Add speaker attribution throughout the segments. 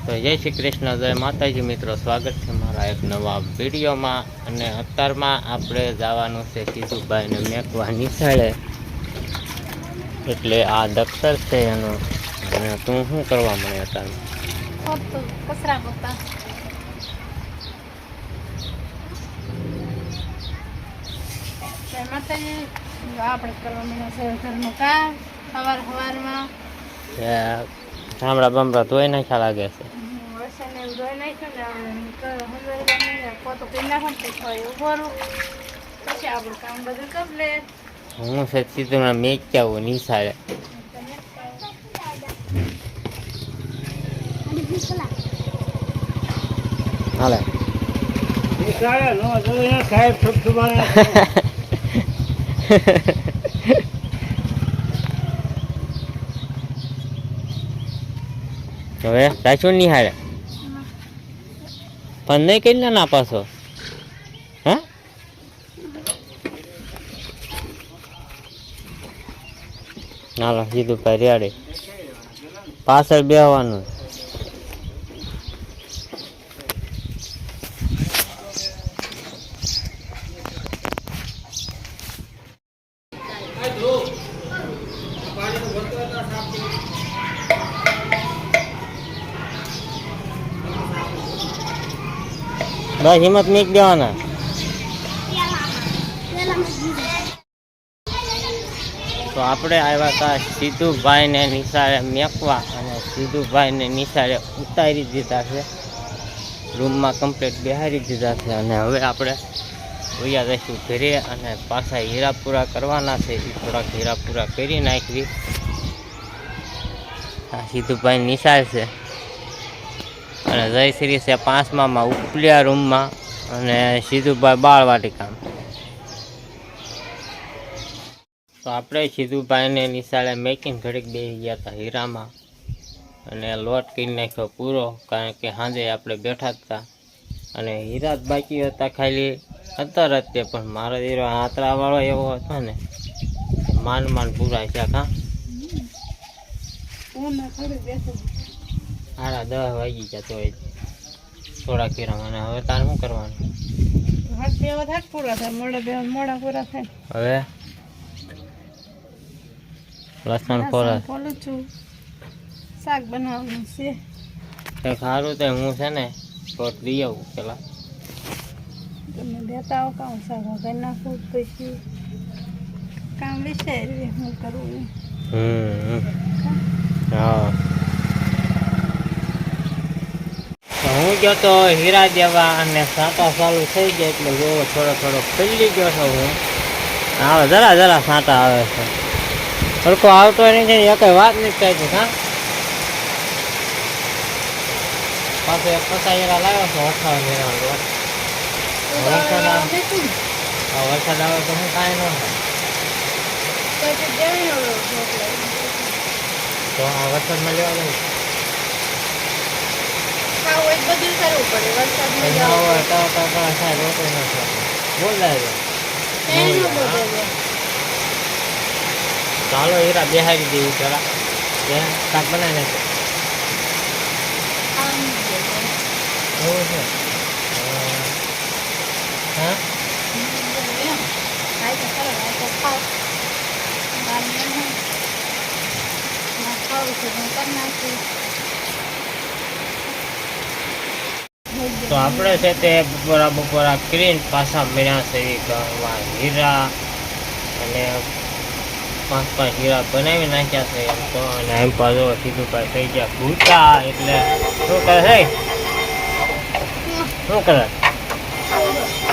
Speaker 1: તો જય શ્રી કૃષ્ણ, જય માતાજી મિત્રો, સ્વાગત છે મારા એક નવા વિડીયોમાં. અને અત્યારમાં આપણે જવાનું છે સીધુભાઈને મેકવા નિશાળે, એટલે આ દફતર છે એનું. અને તું શું કરવા મળે અત્યારમાં?
Speaker 2: કચરા પોતા. માતાજી આપણે કરવા મળ્યા છે ઘરનું કામ સવારમાં.
Speaker 1: ઠામડા બમડા ધોઈ નાખ્યા લાગે છે.
Speaker 2: વરસાદને એવું ધોઈ નાખ્યું ને પોતો કરી નાખો ને ઉભો પછી આપણું કામ બધું કમ્પ્લીટ.
Speaker 1: હું છે સીધું મેચ આવું નિશાળે. હાલે હવે રાખ્યું નિહાળે પણ નહીં કરી ના પાછો. હા હાલો સીધું ભાઈ રેડે પાછળ બેહવાનું. બસ હિંમત મેક દેવાના. તો આપણે આવ્યા હતા સીધુભાઈને નિશાળે મેકવા, અને સીધુભાઈને નિશાળે ઉતારી દીધા છે, રૂમમાં કમ્પ્લીટ બેહારી દીધા છે. અને હવે આપણે વયા જઈશું ઘરે, અને પાછા હીરા પૂરા કરવાના છે. એ થોડાક હીરા પૂરા કરી નાખવી. આ સીધુભાઈ નિશાળ છે, અને જયશ્રી છે 5મામાં ઉપલ્યા રૂમમાં, અને સીધુભાઈ બાળવાટિકામાં. તો આપણે સીધુભાઈને નિશાળે મેકીને ઘડીક બેસી ગયા હતા હીરામાં, અને લોટ કરી નાખ્યો પૂરો, કારણ કે સાંજે આપણે બેઠા હતા અને હીરા જ બાકી હતા ખાલી અત્યારે જ તે. પણ મારો હીરો આંતરાવાળો એવો હતો ને, માંડ માંડ પૂરા છે. કાં 10 વાગી ગયા તો થોડાક હીરામાં. અને હવે તારે શું કરવાનું? હવે લસણ ફોલા
Speaker 2: શાક બનાવવાનું છે.
Speaker 1: સારું તો હું છે ને લોટ દઈ આવું પેલા.
Speaker 2: તમે દેતા આવો કામ શાક વગર નાખું પછી કામ વિચારી હું કરવું.
Speaker 1: હા હું ગયો તો હીરા દેવા, અને સાંટા ચાલુ થઈ ગયા એટલે જોવો થોડો ખુલ્લી ગયો છો હું. આવે જરા સાંટા આવે છે, સરખો આવતો નથી, કઈ વાત નથી કઈ. હા પાછો એક 50 હીરા લાવ્યો છો, 58 હીરા. વરસાદ આવે તો હું કાંઈ ન થાય તો આ વરસાદમાં લેવા લઉં
Speaker 2: બધું કરવું પડે. વરસાદ
Speaker 1: બોલાય. ચાલો હીરા બેહારી દેવી પેલા, શાક બનાવી નાખે એવું છે. હા તો આપણે છે તે બપોરા કરીને પાછા મળ્યા છે હીરા, અને 5 હીરા બનાવી નાખ્યા છે એમ તો. અને એમ પાછો સીધુભાઈ થઈ ગયા ભૂતા. એટલે શું કરે છે? શું કરે?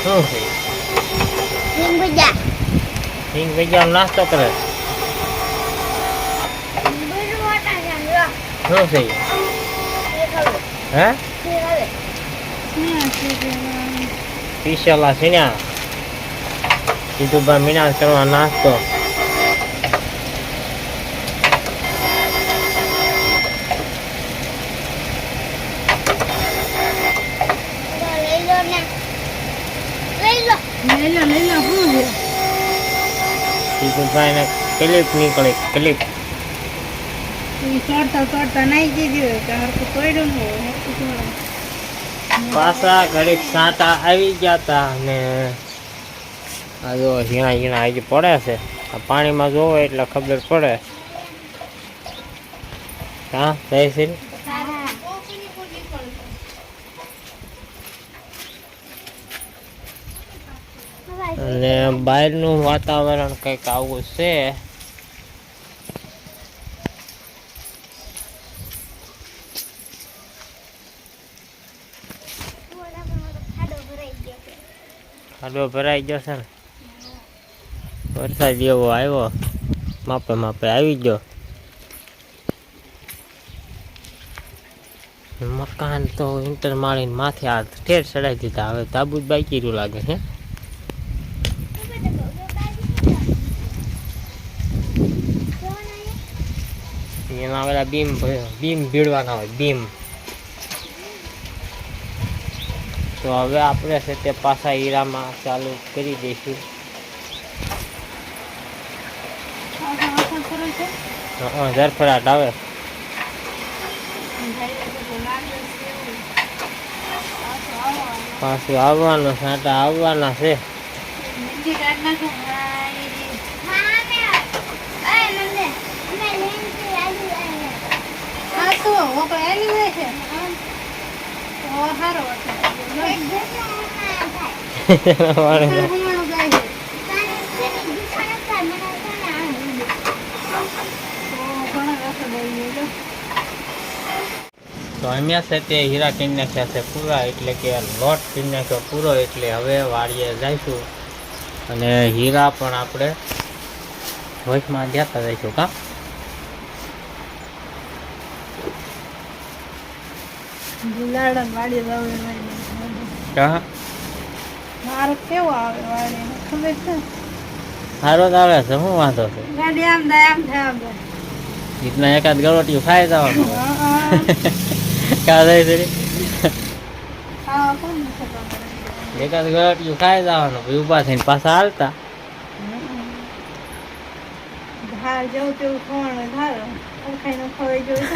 Speaker 1: શું છે? સિંગ ભજીયા નાસ્તો કરે. શું છે? હે પીસેલા સીણા સીધુભાઈ મીના કરવા નાસ્તો. સીધુભાઈ ને ક્લિપ નીકળી, ક્લિપ
Speaker 2: એ તોડતા નાઈ દીધી હોય તો હરખું તોડ્યું ન હોય હરખું તોડે.
Speaker 1: પાછા ઘડીક સાંટા આવી ગયા હતા અને આ જો ઝીણા ઝીણા હજી પડે છે. આ પાણીમાં જોવો એટલે ખબર પડે. હા જય શ્રી. અને બહારનું વાતાવરણ કંઈક આવું છે. ખાડો ભરાઈ ગયો છે ને, વરસાદ જેવો આવ્યો, માપે માપે આવી ગયો. મકાન તો ઇન્ટર મારીને માથે આ ઠેર ચડાવી દીધા. હવે તાબુ જ બાકી રહ્યું લાગે છે. એમાં પેલા બીમ ભીડવાના હોય બીમ. તો હવે આપણે છે તે પાછા હીરામાં ચાલુ કરી દઈશું. ઝરફરાટ આવે પાછું આવવાનું, સાંટા આવવાના છે. તો અહીંયા છે તે હીરા કરી નાખ્યા છે પૂરા, એટલે કે લોટ કરી નાખ્યો પૂરો. એટલે હવે વાડીએ જઈશું અને હીરા પણ આપણે વચમાં દેતા જઈશું. કા
Speaker 2: મારો કેવો આવે વાડી ખબર છે?
Speaker 1: સારો જ આવે છે. શું વાંધો છે?
Speaker 2: ગાડી આમ થાય આમ થાય આમ થાય.
Speaker 1: રીતના એકાદ ગળોટિયું ખાઈ જવાનું. કાં જાય એકાદ ગળોટિયું ખાઈ જવાનું, પછી ઊભા થઈને પાછા હાલતા.
Speaker 2: ધાર જવું તેવું ખવાનું ધાર ખાઈને ખવાઈ જવું.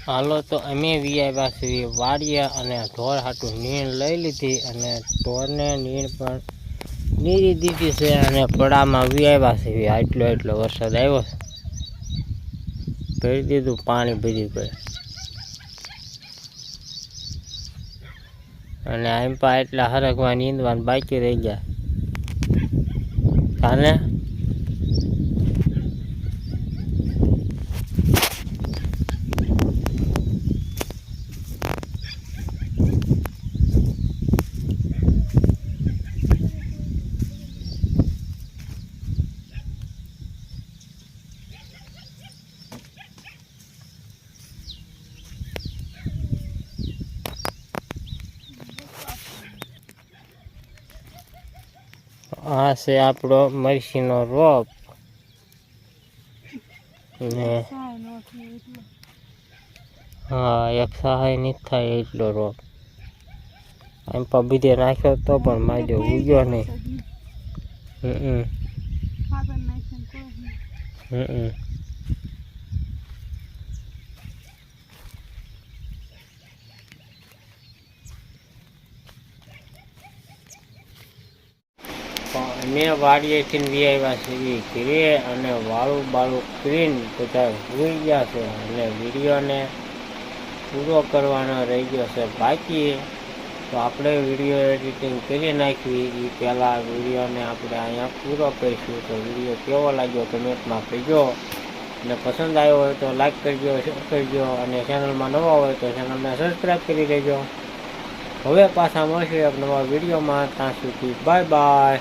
Speaker 1: હાલો તો અમે આવ્યા છીએ વાડીએ અને ઢોર હાટું નીણ લઈ લીધી અને ઢોરને નીણ પણ નીરી દીધી છે. અને પડામાં આવ્યા છીએ. એટલો વરસાદ આવ્યો છે, ભરી દીધું પાણી ભરી ગયું. અને એમ પા એટલા હરકવા નીંદવાનું બાકી રહી ગયા. કાલે આ છે આપણો મરસીનો રોપ ને હા એક સહાય નહીં થાય એટલો રોપ. એમ પણ બીજે નાખ્યો તો પણ માજો ઉગ્યો નહીં. મેં વાડીએથી આવ્યા છે ઘરે અને વાળું બાળું કરીને બધા હોઈ ગયા છે. અને વિડીયોને પૂરો કરવાનો રહી ગયો છે બાકી. તો આપણે વિડીયો એડિટિંગ કરી નાખવી એ પહેલાં વિડીયોને આપણે અહીંયા પૂરો કરીશું. તો વિડીયો કેવો લાગ્યો કમેન્ટમાં કહેજો. અને પસંદ આવ્યો હોય તો લાઈક કરજો, શેર કરજો. અને ચેનલમાં નવા હોય તો ચેનલને સબસ્ક્રાઈબ કરી લેજો. હવે પાછા મળશું એક નવા વિડીયોમાં. ત્યાં સુધી બાય બાય.